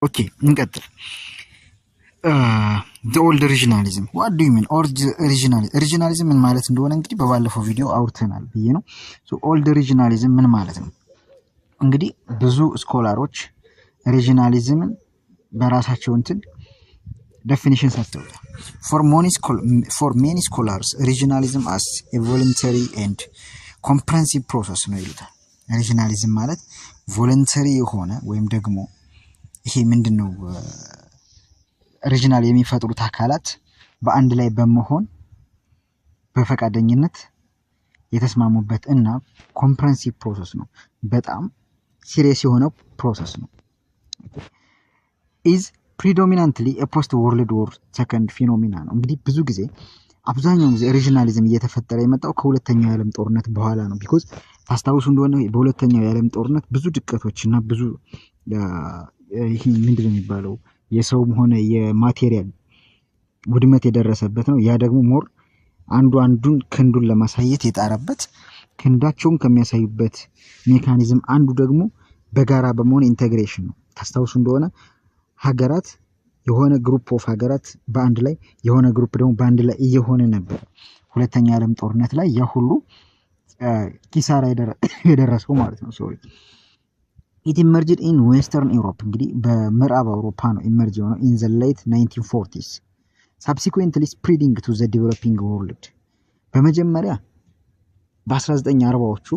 Okay, እንቀጥል። the old regionalism what do you mean regionalism ምን ማለት እንደሆነ እንግዲህ በባለፈው ቪዲዮ አውርተናል ብዬ ነው። so old regionalism ምን ማለት ነው? እንግዲህ ብዙ ስኮላሮች regionalismን በራሳቸው እንትን definition ሰጥተውታል። for many scholars regionalism as a voluntary and comprehensive process ነው ይሉታል። regionalism ማለት voluntary የሆነ ወይም ደግሞ ይሄ ምንድነው ሪጂናል የሚፈጥሩት አካላት በአንድ ላይ በመሆን በፈቃደኝነት የተስማሙበት እና ኮምፕሬሄንሲቭ ፕሮሰስ ነው። በጣም ሲሪየስ የሆነ ፕሮሰስ ነው። is predominantly a post world war second phenomena ነው። እንግዲህ ብዙ ጊዜ አብዛኛው ጊዜ ሪጂናሊዝም እየተፈጠረ የመጣው ከሁለተኛው የዓለም ጦርነት በኋላ ነው። ቢኮዝ ታስታውሱ እንደሆነ በሁለተኛው የዓለም ጦርነት ብዙ ድቀቶችና ብዙ ይሄ ምንድነው የሚባለው የሰውም ሆነ የማቴሪያል ውድመት የደረሰበት ነው። ያ ደግሞ ሞር አንዱን ክንዱን ለማሳየት የጣረበት ክንዳቸውን ከሚያሳዩበት ሜካኒዝም አንዱ ደግሞ በጋራ በመሆን ኢንተግሬሽን ነው። ታስታውሱ እንደሆነ ሀገራት የሆነ ግሩፕ ኦፍ ሀገራት በአንድ ላይ የሆነ ግሩፕ ደግሞ በአንድ ላይ እየሆነ ነበር ሁለተኛ ዓለም ጦርነት ላይ ያ ሁሉ ኪሳራ የደረሰው ማለት ነው። ሶሪ it emerged in western Europe እንግዲህ በምዕራብ አውሮፓ ነው ኢመርጅ የሆነው in the late 1940s subsequently spreading to the developing world በመጀመሪያ በ1940ዎቹ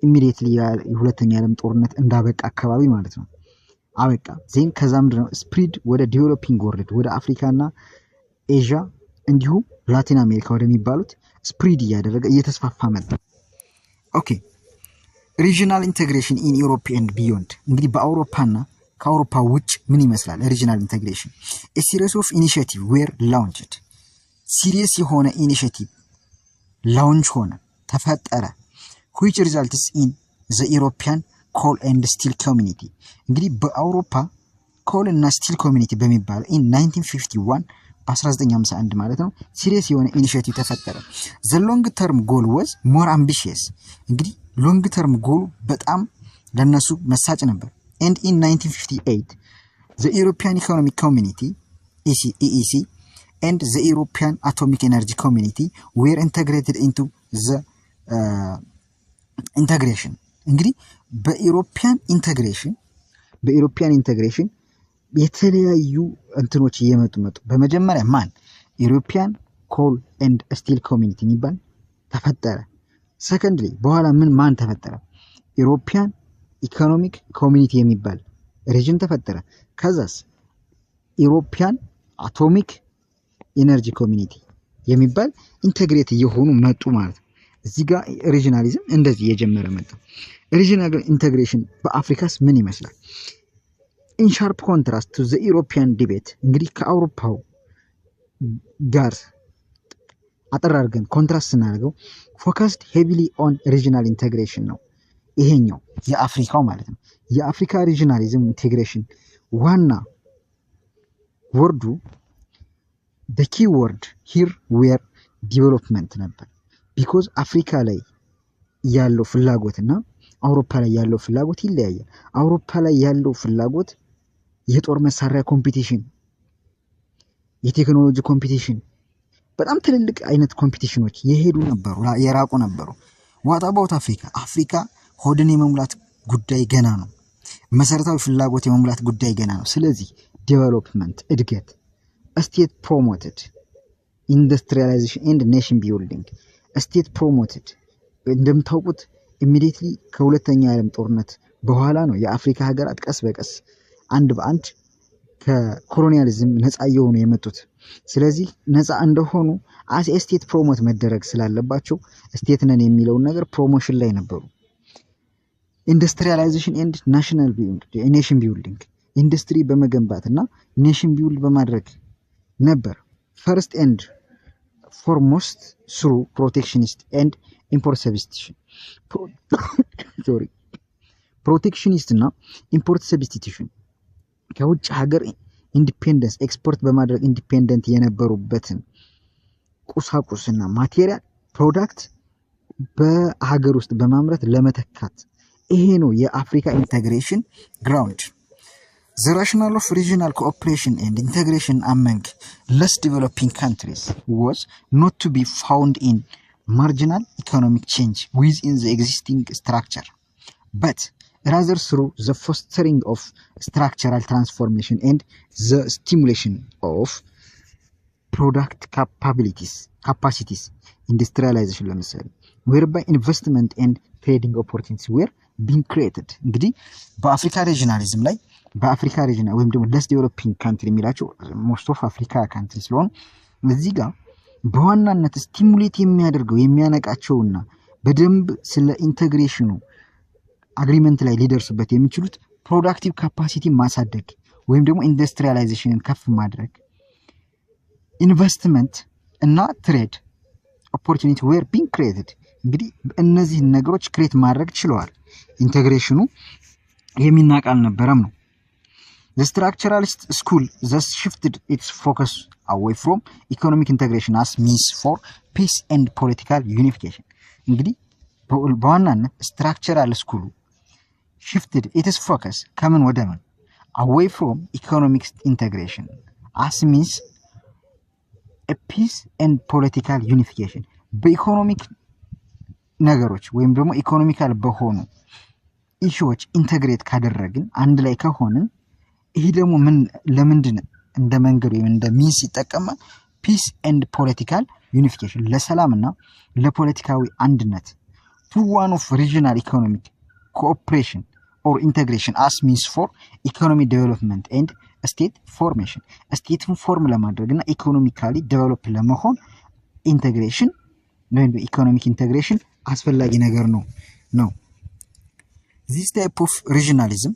immediately የሁለተኛ ዓለም ጦርነት እንዳበቃ አካባቢ ማለት ነው አበቃ ዜን ከዛም ነው ስፕሪድ ወደ ዲቨሎፒንግ ወርልድ ወደ አፍሪካና ኤዥያ እንዲሁም ላቲን አሜሪካ ወደሚባሉት ስፕሪድ እያደረገ እየተስፋፋ መጣ። ኦኬ regional integration in Europe and beyond እንግዲህ በአውሮፓና ከአውሮፓ ውጭ ምን ይመስላል regional integration? a series of initiative were launched serious የሆነ ኢኒሺየቲቭ ላውንች ሆነ ተፈጠረ which results in the European coal and steel community እንግዲህ በአውሮፓ coal እና steel community በሚባል in 1951 በ1951 ማለት ነው ሲሪየስ የሆነ ኢኒሺየቲቭ ተፈጠረ። the long term goal was more ambitious እንግዲህ ሎንግ ተርም ጎሉ በጣም ለነሱ መሳጭ ነበር። and in 1958 the European Economic Community EEC and the European Atomic Energy Community were integrated into the integration እንግዲህ በኢሮፒያን ኢንተግሬሽን የተለያዩ እንትኖች እየመጡ በመጀመሪያ ማን ዩሮፒያን ኮል ኤንድ ስቲል ኮሚኒቲ የሚባል ተፈጠረ። ሰከንድሊ በኋላ ማን ተፈጠረ? ዩሮፒያን ኢኮኖሚክ ኮሚኒቲ የሚባል ሪጅን ተፈጠረ። ከዛስ ዩሮፒያን አቶሚክ ኢነርጂ ኮሚኒቲ የሚባል ኢንተግሬት እየሆኑ መጡ ማለት ነው። እዚህ ጋር ሪጂናሊዝም እንደዚህ የጀመረ መጣ። ሪጂናል ኢንተግሬሽን በአፍሪካስ ምን ይመስላል? in sharp contrast to the European debate እንግዲህ ከአውሮፓው ጋር አጠራርገን ኮንትራስት እናደርገው focused heavily on regional integration ነው። ይሄኛው የአፍሪካው ማለት ነው። የአፍሪካ ሪጂናሊዝም ኢንቴግሬሽን ዋና ወርዱ the key word here were development ነበር። because አፍሪካ ላይ ያለው ፍላጎትና አውሮፓ ላይ ያለው ፍላጎት ይለያያል። አውሮፓ ላይ ያለው ፍላጎት የጦር መሳሪያ ኮምፒቲሽን፣ የቴክኖሎጂ ኮምፒቲሽን፣ በጣም ትልልቅ አይነት ኮምፒቲሽኖች የሄዱ ነበሩ፣ የራቁ ነበሩ። ዋት አባውት አፍሪካ ሆድን የመሙላት ጉዳይ ገና ነው። መሰረታዊ ፍላጎት የመሙላት ጉዳይ ገና ነው። ስለዚህ ዴቨሎፕመንት እድገት ስቴት ፕሮሞትድ ኢንዱስትሪያላይዜሽን ኤንድ ኔሽን ቢልዲንግ ስቴት ፕሮሞትድ እንደምታውቁት ኢሚዲየትሊ ከሁለተኛው ዓለም ጦርነት በኋላ ነው የአፍሪካ ሀገራት ቀስ በቀስ አንድ በአንድ ከኮሎኒያሊዝም ነፃ እየሆኑ የመጡት። ስለዚህ ነፃ እንደሆኑ አስ ስቴት ፕሮሞት መደረግ ስላለባቸው ስቴት ነን የሚለውን ነገር ፕሮሞሽን ላይ ነበሩ። ኢንዱስትሪያላይዜሽን ኤንድ ናሽናል ኔሽን ቢልዲንግ ኢንዱስትሪ በመገንባትና ኔሽን ቢልድ በማድረግ ነበር። ፈርስት ኤንድ ፎርሞስት ስሩ ፕሮቴክሽኒስት ኤንድ ኢምፖርት ሰብስቲቱሽን ፕሮቴክሽኒስት እና ኢምፖርት ሰብስቲቱሽን ከውጭ ሀገር ኢንዲፔንደንስ ኤክስፖርት በማድረግ ኢንዲፔንደንት የነበሩበትን ቁሳቁስና ማቴሪያል ፕሮዳክት በሀገር ውስጥ በማምረት ለመተካት ይሄ ነው የአፍሪካ ኢንተግሬሽን ግራውንድ። The rationale of regional cooperation and integration among less developing countries was not to be found in marginal economic change within the existing structure, but rather through the fostering of structural transformation and the stimulation of product capacities, industrialization ለምሳሌ whereby investment and trading opportunities were being created። እንግዲህ በአፍሪካ ሪጂናሊዝም ላይ በአፍሪካ ሪጂናል ወይም ደግሞ ለስ ዴቨሎፒንግ ካንትሪ የሚላቸው ሞስት ኦፍ አፍሪካ ካንትሪ ስለሆኑ እዚህ ጋር በዋናነት ስቲሙሌት የሚያደርገው የሚያነቃቸውና በደንብ ስለ ኢንተግሬሽኑ አግሪመንት ላይ ሊደርሱበት የሚችሉት ፕሮዳክቲቭ ካፓሲቲ ማሳደግ ወይም ደግሞ ኢንዱስትሪያላይዜሽንን ከፍ ማድረግ፣ ኢንቨስትመንት እና ትሬድ ኦፖርቹኒቲ ዌር ቢንግ ክሬትድ። እንግዲህ እነዚህን ነገሮች ክሬት ማድረግ ችለዋል። ኢንተግሬሽኑ የሚናቅ አልነበረም ነው። The structuralist school thus shifted its focus away from economic integration as means for peace and political unification። እንግዲህ በዋናነት ስትራክቸራል ስኩሉ shifted its focus ከምን ወደ ምን away from economic integration as means a peace and political unification። በኢኮኖሚክ ነገሮች ወይም ደግሞ ኢኮኖሚካል በሆኑ ኢሹዎች ኢንተግሬት ካደረግን አንድ ላይ ከሆንን ይሄ ደግሞ ምን ለምንድን እንደ መንገድ ወይም እንደ ሚንስ ይጠቀማል? ፒስ ኤንድ ፖለቲካል ዩኒፊኬሽን ለሰላምና ለፖለቲካዊ አንድነት to one of regional economic cooperation or integration as means for economic development and state formation። ስቴትን ፎርም ለማድረግና ኢኮኖሚካሊ ዴቨሎፕ ለመሆን ኢንተግሬሽን ወይም ኢኮኖሚክ ኢንተግሬሽን አስፈላጊ ነገር ነው። This type of regionalism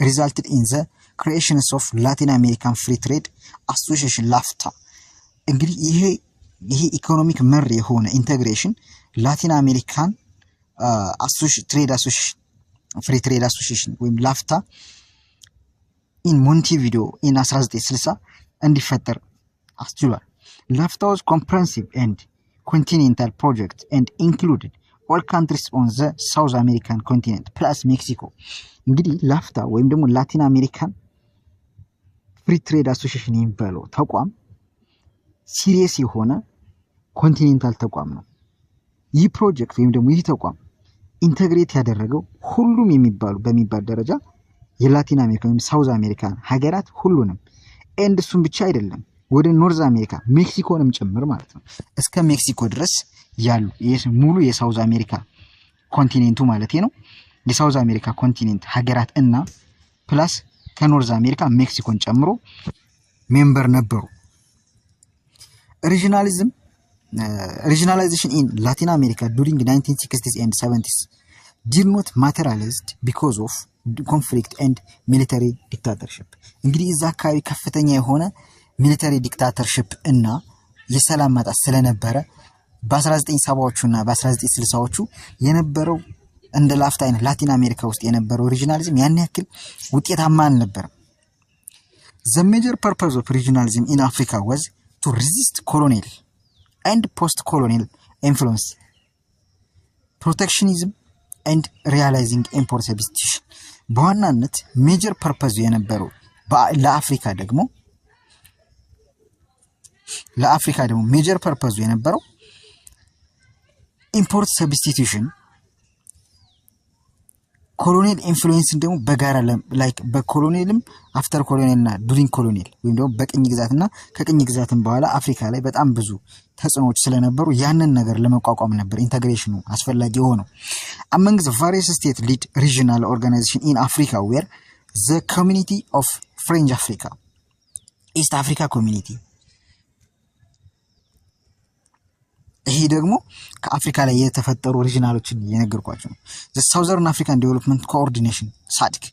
resulted in the creations of Latin American Free Trade Association LAFTA። እንግዲህ ይሄ ኢኮኖሚክ መር የሆነ ኢንተግሬሽን ላቲን አሜሪካን ፍሪ ትሬድ አሶሲዬሽን ወይም ላፍታ ኢን ሞንቴቪዲዮ ኢን 1960 እንዲፈጠር አስችሏል። ላፍታ was comprehensive and continental project and included all countries on the South American continent plus Mexico። እንግዲህ ላፍታ ወይም ደግሞ ላቲን አሜሪካን ፍሪ ትሬድ አሶሲዬሽን የሚባለው ተቋም ሲሪየስ የሆነ ኮንቲኔንታል ተቋም ነው። ይህ ፕሮጀክት ወይም ደግሞ ይህ ተቋም ኢንተግሬት ያደረገው ሁሉም የሚባሉ በሚባል ደረጃ የላቲን አሜሪካ ወይም ሳውዝ አሜሪካን ሀገራት ሁሉንም ኤንድ እሱም ብቻ አይደለም ወደ ኖርዝ አሜሪካ ሜክሲኮንም ጭምር ማለት ነው። እስከ ሜክሲኮ ድረስ ያሉ ሙሉ የሳውዝ አሜሪካ ኮንቲኔንቱ ማለት ነው። የሳውዝ አሜሪካ ኮንቲኔንት ሀገራት እና ፕላስ ከኖርዝ አሜሪካ ሜክሲኮን ጨምሮ ሜምበር ነበሩ። Regionalization in Latin America during 1960s and 70s did not materialize because of conflict and military dictatorship። እንግዲህ እዛ አካባቢ ከፍተኛ የሆነ ሚሊተሪ ዲክታተርሺፕ እና የሰላም ማጣት ስለነበረ በ1970ዎቹ እና በ1960ዎቹ የነበረው እንደ ላፍታ አይነት ላቲን አሜሪካ ውስጥ የነበረው ሪጂናሊዝም ያን ያክል ውጤታማ አልነበረም። The major purpose of regionalism in Africa was to resist colonial and post-colonial influence, protectionism and realizing import substitution። በዋናነት ሜጀር ፐርፐዝ የነበረው ለአፍሪካ ደግሞ ሜጀር ፐርፐዝ የነበረው ኢምፖርት ሰብስቲቱሽን ኮሎኒያል ኢንፍሉዌንስ ደግሞ በጋራ ላይክ በኮሎኒያልም አፍተር ኮሎኒያልና ዱሪንግ ኮሎኒያል ወይም ደግሞ በቅኝ ግዛትና ከቅኝ ግዛትም በኋላ አፍሪካ ላይ በጣም ብዙ ተጽዕኖዎች ስለነበሩ ያንን ነገር ለመቋቋም ነበር ኢንተግሬሽኑ አስፈላጊ ሆኖ። among the various state lead regional organization in Africa were the Community of French Africa, East Africa Community። ይሄ ደግሞ ከአፍሪካ ላይ የተፈጠሩ ሪጂናሎችን የነገርኳችሁ ነው። the Southern African Development Coordination SADC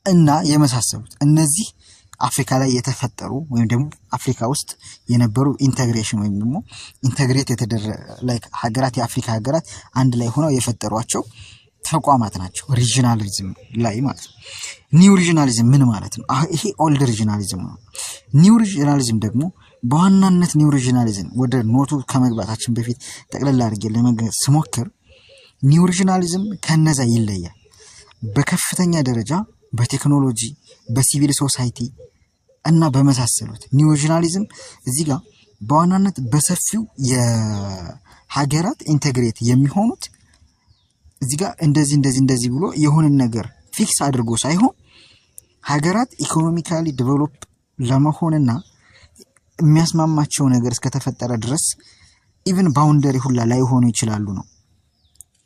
እና የመሳሰሉት እነዚህ አፍሪካ ላይ የተፈጠሩ ወይም ደግሞ አፍሪካ ውስጥ የነበሩ ኢንተግሬሽን ወይም ደግሞ ኢንተግሬት የተደረገ ላይክ ሀገራት የአፍሪካ ሀገራት አንድ ላይ ሆነው የፈጠሯቸው ተቋማት ናቸው ሪጂናሊዝም ላይ ማለት ነው። ኒው ሪጂናሊዝም ምን ማለት ነው? ይሄ ኦልድ ሪጂናሊዝም ነው። ኒው ሪጂናሊዝም ደግሞ በዋናነት ኒው ሪጂናሊዝም ወደ ኖቱ ከመግባታችን በፊት ጠቅለል አድርጌ ለመግለጽ ስሞክር ኒው ሪጂናሊዝም ከነዛ ይለያል። በከፍተኛ ደረጃ በቴክኖሎጂ፣ በሲቪል ሶሳይቲ እና በመሳሰሉት ኒው ሪጂናሊዝም እዚህ ጋር በዋናነት በሰፊው የሀገራት ኢንተግሬት የሚሆኑት እዚህ ጋር እንደዚህ ብሎ የሆነን ነገር ፊክስ አድርጎ ሳይሆን ሀገራት ኢኮኖሚካሊ ዴቨሎፕ ለመሆንና የሚያስማማቸው ነገር እስከተፈጠረ ድረስ ኢቭን ባውንደሪ ሁላ ላይ ሆኑ ይችላሉ ነው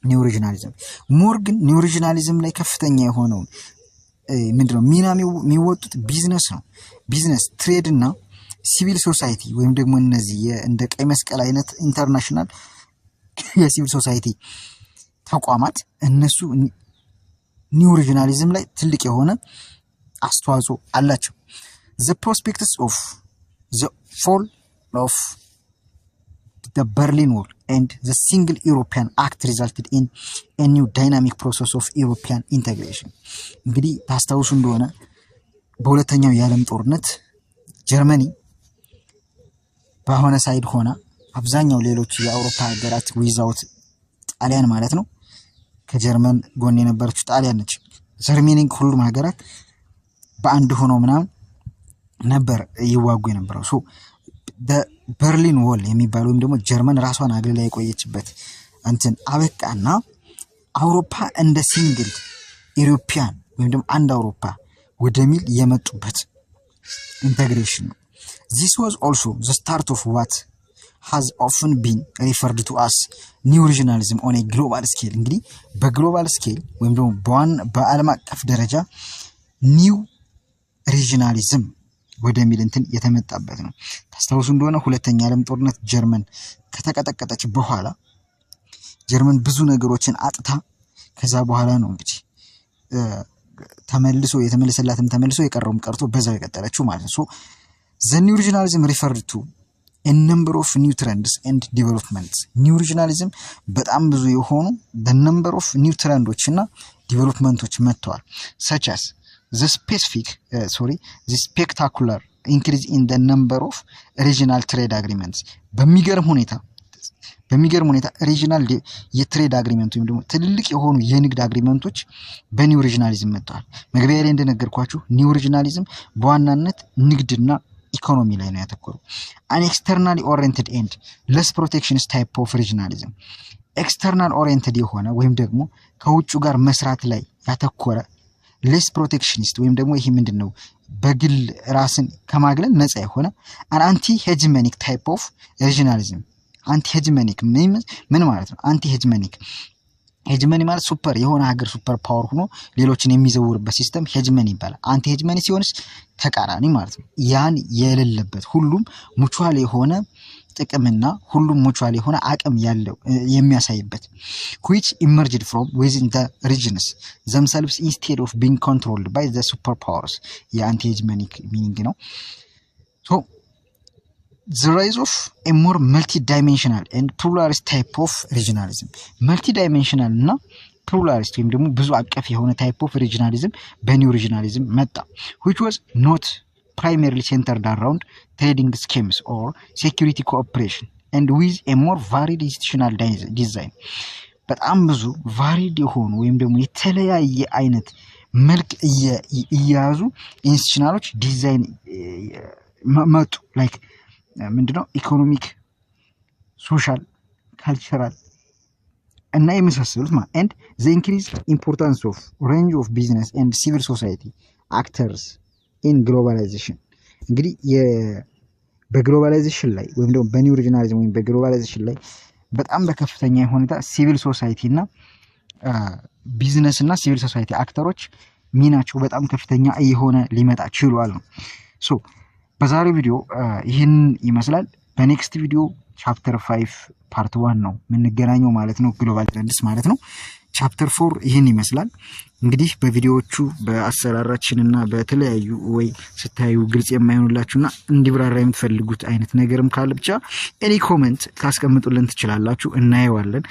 ኒው ሪጂናሊዝም። ሞር ግን ኒው ሪጂናሊዝም ላይ ከፍተኛ የሆነውን ምንድነው ሚና የሚወጡት ቢዝነስ ነው። ቢዝነስ፣ ትሬድ እና ሲቪል ሶሳይቲ ወይም ደግሞ እነዚህ እንደ ቀይ መስቀል አይነት ኢንተርናሽናል የሲቪል ሶሳይቲ ተቋማት እነሱ ኒው ሪጂናሊዝም ላይ ትልቅ የሆነ አስተዋጽኦ አላቸው። the prospects of the fall of the Berlin Wall and the single European Act resulted in a new dynamic process of European integration። እንግዲህ ታስታውሱ እንደሆነ በሁለተኛው የዓለም ጦርነት ጀርመኒ በሆነ ሳይድ ሆና አብዛኛው ሌሎች የአውሮፓ ሀገራት ዊዛውት ጣሊያን ማለት ነው ከጀርመን ጎን የነበረችው ጣሊያን ነች። ጀርመኒንግ ሁሉም ሀገራት በአንድ ሆኖ ምናምን ነበር ይዋጉ የነበረው። ሶ በርሊን ዎል የሚባለው ወይም ደግሞ ጀርመን ራሷን አግልላ የቆየችበት እንትን አበቃና አውሮፓ እንደ ሲንግል ኢሮፒያን ወይም ደግሞ አንድ አውሮፓ ወደሚል የመጡበት ኢንተግሬሽን ነው። This was also the start of what has often been referred to as new regionalism on a global scale። እንግዲህ በግሎባል ስኬል ወይም ደግሞ በዓለም አቀፍ ደረጃ ኒው ሪጂናሊዝም ወደሚል እንትን የተመጣበት ነው። ታስታውሱ እንደሆነ ሁለተኛ ዓለም ጦርነት ጀርመን ከተቀጠቀጠች በኋላ ጀርመን ብዙ ነገሮችን አጥታ ከዛ በኋላ ነው እንግዲህ ተመልሶ የቀረውም ቀርቶ በዛው የቀጠለችው ማለት ነው። ሶ the new regionalism referred to a number of new trends and developments። ኒው ሪጂናሊዝም በጣም ብዙ የሆኑ the number of new ትሬንዶች እና ዲቨሎፕመንቶች መጥተዋል። such as the spectacular increase in the number of regional trade agreements። በሚገርም ሁኔታ ሪጂናል የትሬድ አግሪመንት ወይም ደግሞ ትልልቅ የሆኑ የንግድ አግሪመንቶች በኒው ሪጂናሊዝም መጥተዋል። መግቢያ ላይ እንደነገርኳችሁ ኒው ሪጂናሊዝም በዋናነት ንግድና ኢኮኖሚ ላይ ነው ያተኮረው። an externally oriented and less protectionist type of regionalism። ኤክስተርናል ኦሪየንትድ የሆነ ወይም ደግሞ ከውጭ ጋር መስራት ላይ ያተኮረ ሌስ ፕሮቴክሽኒስት ወይም ደግሞ ይሄ ምንድነው በግል ራስን ከማግለል ነፃ የሆነ አንቲ ሄጅመኒክ ታይፕ ኦፍ ሪጂናሊዝም። አንቲ ሄጅመኒክ ምን ማለት ነው? አንቲ ሄጅመኒ ማለት ሱፐር የሆነ ሀገር ሱፐር ፓወር ሆኖ ሌሎችን የሚዘውርበት ሲስተም ሄጅመኒ ይባላል። አንቲ ሄጅመኒ ሲሆንስ ተቃራኒ ማለት ነው። ያን የሌለበት ሁሉም ሙቹዋል የሆነ ጥቅምና ሁሉም ሙቹዋል የሆነ አቅም ያለው የሚያሳይበት which emerged from within the regions themselves instead of being controlled by the superpowers። የአንቲ ሄጅመኒክ ሚኒንግ ነው። so the rise of a more multi-dimensional and pluralist type of regionalism። multi-dimensional እና pluralist ወይም ደግሞ ብዙ አቀፍ የሆነ type of regionalism በኒው regionalism መጣ which was not primarily centered around trading schemes or security cooperation and with a more varied institutional design። በጣም ብዙ varied የሆኑ ወይም ደግሞ የተለያየ አይነት መልክ እያያዙ ኢንስቲትዩሽናሎች ዲዛይን መጡ። ላይክ ምንድነው ኢኮኖሚክ፣ ሶሻል፣ ካልቸራል እና የመሳሰሉት ማለት and the increased importance of range of business and civil society actors in globalization። እንግዲህ በግሎባላይዜሽን ላይ ወይም ደግሞ በኒው ሪጂናሊዝም ወይም በግሎባላይዜሽን ላይ በጣም በከፍተኛ ሁኔታ ሲቪል ሶሳይቲ እና ቢዝነስ እና ሲቪል ሶሳይቲ አክተሮች ሚናቸው በጣም ከፍተኛ እየሆነ ሊመጣ ችሏል ነው። ሶ በዛሬው ቪዲዮ ይህን ይመስላል። በኔክስት ቪዲዮ ቻፕተር 5 ፓርት 1 ነው የምንገናኘው ማለት ነው። ግሎባል ትሬንድስ ማለት ነው። ቻፕተር 4 ይህን ይመስላል። እንግዲህ በቪዲዮዎቹ በአሰራራችንና በተለያዩ ወይ ስታዩ ግልጽ የማይሆንላችሁና እንዲብራራ የምትፈልጉት አይነት ነገርም ካለ ብቻ ኤኒ ኮሜንት ታስቀምጡልን ትችላላችሁ፣ እናየዋለን።